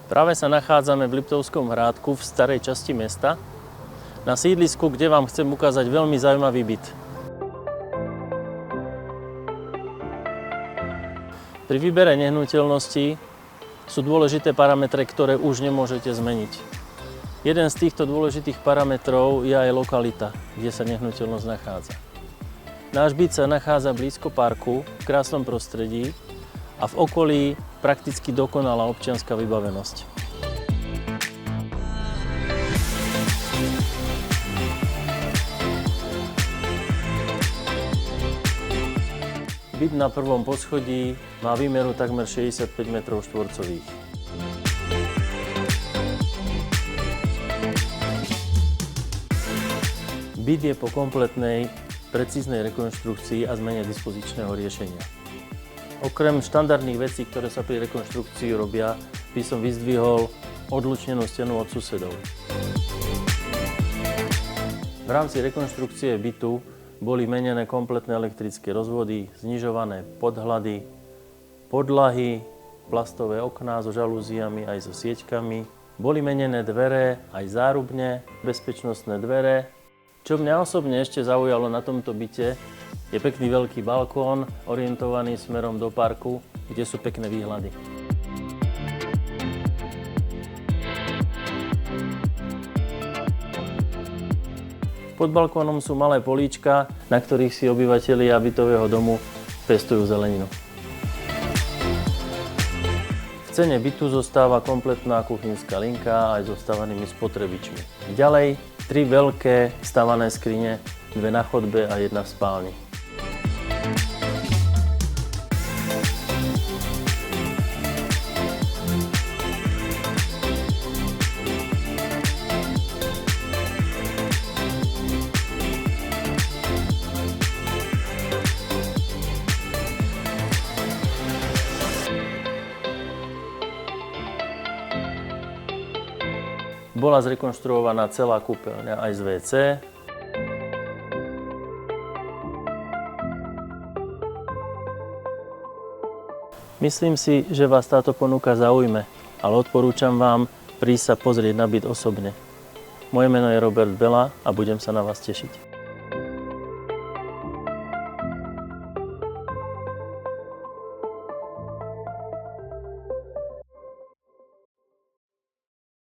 Práve sa nachádzame v Liptovskom Hrádku v starej časti mesta, na sídlisku, kde vám chcem ukázať veľmi zaujímavý byt. Pri výbere nehnuteľností sú dôležité parametre, ktoré už nemôžete zmeniť. Jeden z týchto dôležitých parametrov je aj lokalita, kde sa nehnuteľnosť nachádza. Náš byt sa nachádza blízko parku, v krásnom prostredí a v okolí prakticky dokonalá občianska vybavenosť. Byt na prvom poschodí má výmeru takmer 65 m². Byt je po kompletnej, precíznej rekonštrukcii a zmene dispozičného riešenia. Okrem štandardných vecí, ktoré sa pri rekonštrukcii robia, by som vyzdvihol odlučnenú stenu od susedov. V rámci rekonštrukcie bytu boli menené kompletné elektrické rozvody, znižované podhľady, podlahy, plastové okná so žalúziami aj so sieťkami. Boli menené dvere, aj zárubne, bezpečnostné dvere. Čo mňa osobne ešte zaujalo na tomto byte, je pekný veľký balkón, orientovaný smerom do parku, kde sú pekné výhľady. Pod balkónom sú malé políčka, na ktorých si obyvatelia bytového domu pestujú zeleninu. V cene bytu zostáva kompletná kuchynská linka aj so stavanými spotrebičmi. Ďalej 3 veľké stavané skrine, 2 na chodbe a 1 v spálni. Bola zrekonštruovaná celá kúpeľňa aj z WC. Myslím si, že vás táto ponuka zaujme, ale odporúčam vám prísť sa pozrieť na byt osobne. Moje meno je Robert Bela a budem sa na vás tešiť.